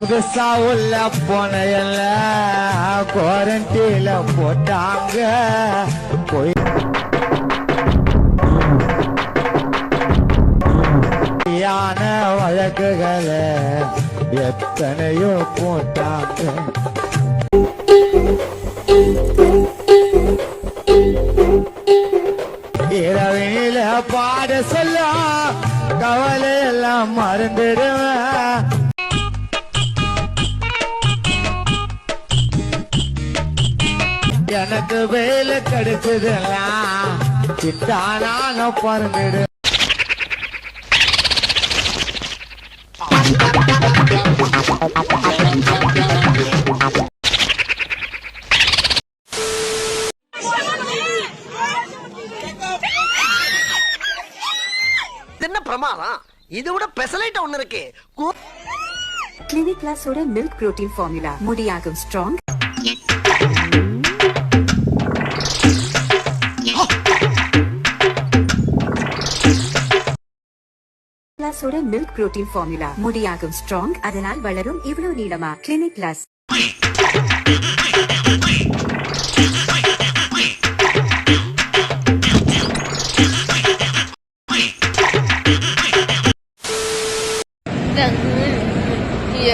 புதுசா உள்ள போனையல்ல குவாரண்டில போட்டாங்க போய் யான வழக்குகளை எத்தனையோ போட்டாங்க. இரவினில பாட சொல்ல கவலை எல்லாம் மறந்துடுவேன். எனக்கு வேலை கிடைச்சதெல்லாம் சித்தானான பறந்துடு. என்ன பிரமாதம், இதை விட பெசலைட் ஒண்ணு இருக்கு. கிளினிக் பிளஸோட மில்க் புரோட்டீன் ஃபார்முலா முடியாகும் ஸ்ட்ராங். பிளஸோட மில்க் புரோட்டீன் ஃபார்முலா முடியாகும் ஸ்ட்ராங், அதனால் வளரும் இவ்வளவு நீளமா. Clinic plus.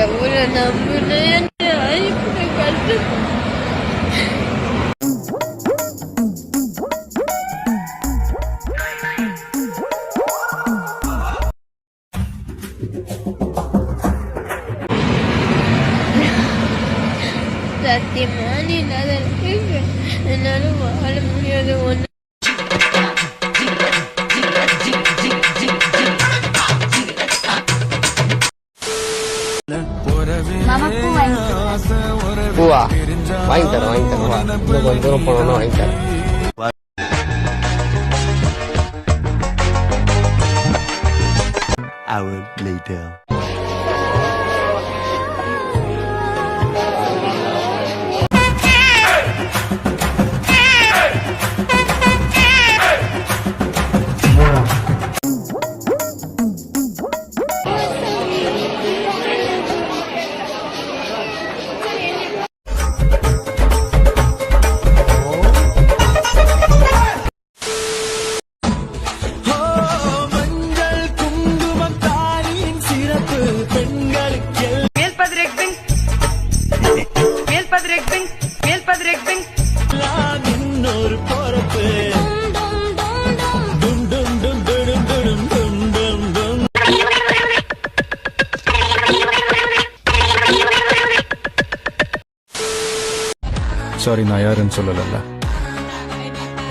எவ்வளவு நம்பினேன் இப்படி கஷ்டம். சத்தியமா நீ இல்லாத என்னால வாழ முடியாது. ஒண்ணு பூவா வாங்கி தரேன் இன்னும் கொஞ்சம் தூரம் போனோம்னா வாங்கி தரேன். Hour later. சாரி, நான் யாருன்னு சொல்லல.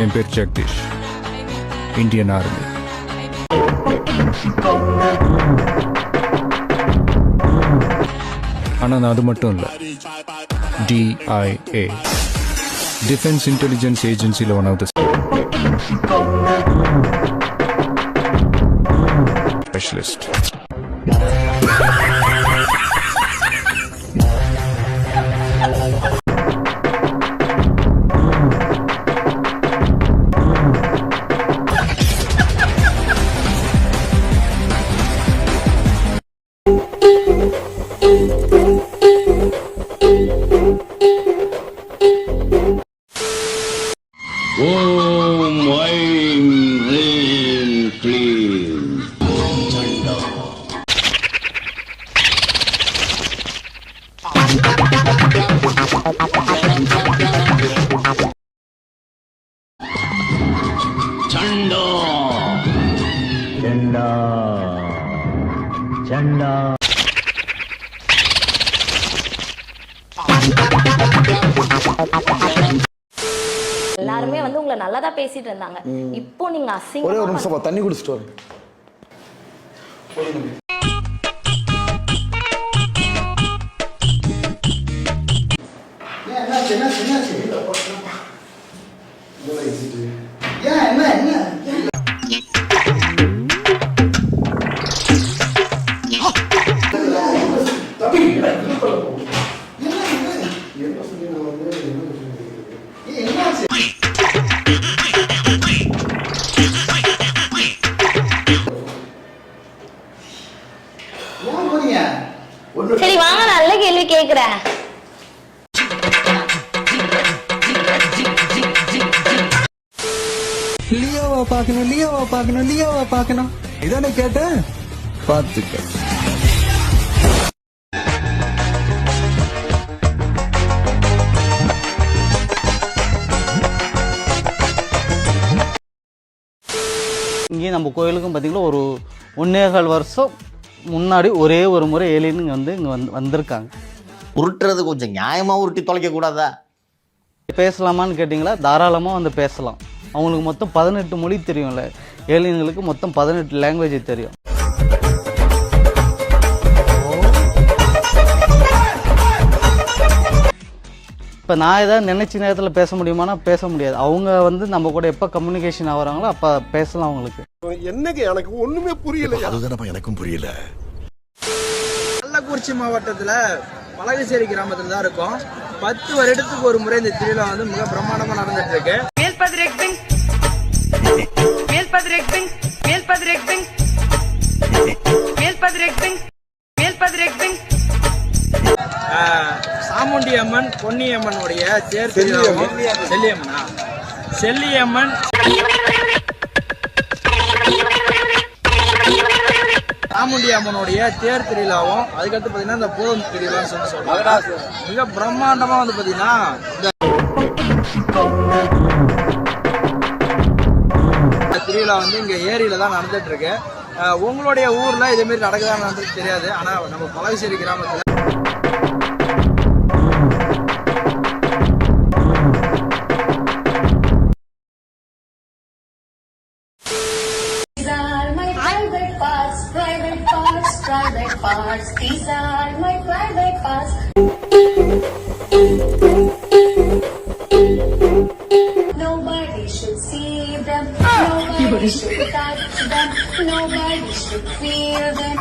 என் பேர் ஜெகதீஷ், இந்தியன் ஆர்மி. ஆனா நான் அது மட்டும் இல்ல, DIA டிஃபென்ஸ் இன்டெலிஜென்ஸ் ஏஜென்சில ஒன் ஆஃப் த ஸ்பெஷலிஸ்ட். எல்லாருமே வந்து உங்களை நல்லதா பேசிட்டு இருந்தாங்க. இப்போ நீங்க அசிங்கமா ஒரே ஒரு நிமிஷம் தண்ணி குடிச்சிட்டு வரேன். சரி வாங்க, நல்ல லியோவா பார்க்கணும், லியோவா பார்க்கணும், லியோவா பார்க்கணும். இதானே கேட்டேன், பார்த்துக்க. இங்கேயும் நம்ம கோயிலுக்கும் பார்த்தீங்கன்னா ஒரு 1.25 வருஷம் முன்னாடி ஒரே ஒரு முறை ஏலியனுங்க வந்து இங்கே வந்திருக்காங்க. உருட்டுறது கொஞ்சம் நியாயமா உருட்டி தொலைக்க கூடாதா? பேசலாமான்னு கேட்டிங்களா, தாராளமாக வந்து பேசலாம். அவங்களுக்கு மொத்தம் 18 மொழி தெரியும்ல, ஏலியன்களுக்கு மொத்தம் 18 லாங்குவேஜ் தெரியும். இப்போ நான் ஏதாவது நினைச்ச நேரத்தில் பேச முடியுமானா பேச முடியாது. அவங்க வந்து நம்ம கூட எப்போ கம்யூனிகேஷன் ஆகுறாங்களோ அப்போ பேசலாம். அவங்களுக்கு என்னங்க எனக்கு ஒண்ணுமே புரியல. அதுதானப்பா எனக்கும் புரியல. கள்ளக்குறிச்சி மாவட்டத்துல பலகச்சேரி கிராமத்துல தான் இருக்கும். 10 வருடத்துக்கு ஒரு முறை இந்த திருவிழா வந்து மிக பிரம்மாண்டமா நடந்துட்டு இருக்கு. சாமுண்டி அம்மன், பொன்னியம்மனுடைய தேர் திருவிழாவும், செல்லியம்மன் சாமுண்டி அம்மனுடைய தேர் திருவிழாவும், அதுக்கடுத்து பாத்தீங்கன்னா இந்த பூரம் திருவிழான்னு சொல்றாங்க. மிக பிரம்மாண்டமா வந்து பாத்தீங்கன்னா இந்த திருவிழா வந்து இங்க ஏரியில தான் நடந்துட்டு இருக்கு. உங்களுடைய ஊர்ல இதே மாதிரி நடக்குதான்னு நடந்துட்டு தெரியாது. ஆனா நம்ம பலகச்சேரி கிராமத்துல These are my private parts. Nobody should see them. Nobody should touch them. Nobody should feel them.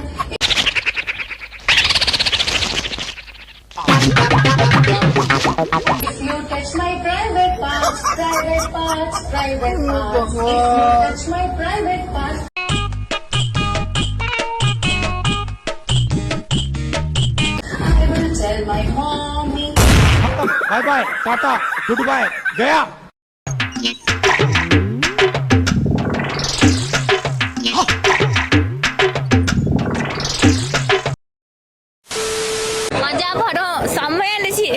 If you touch my private parts, private parts, private parts. If you touch my private parts. Tell my mommy. Bye bye, Tata, goodbye, Gaya. மஜா படம் செம்மையா இருந்துச்சு.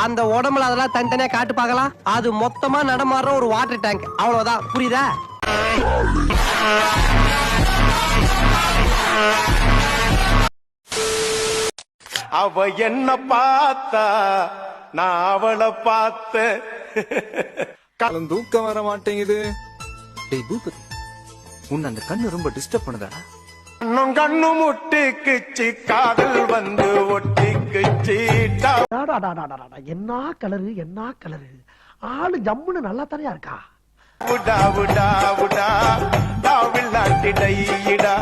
அந்த உடம்புல அதெல்லாம் தனித்தனியா காட்டு பார்க்கலாம். அது மொத்தமா நடமாடுற ஒரு வாட்டர் டேங்க், அவ்வளவுதான். புரியுதா? அவ என்ன பார்த்தா நான் அவளை பார்த்த. தூக்கம் வர மாட்டேங்குது. டேய் பூபதி, உன்னை அந்த கண்ணு ரொம்ப டிஸ்டர்ப் பண்ணுதா? கண்ணு முட்டிக்குச்சு, காதல் வந்து ஒட்டிக்குச்சு. என்ன கலரு, என்ன கலரு, ஆளு ஜம்முன்னு நல்லா தானே இருக்கா. உடா உடா உடா, விளாட்டிடையிடா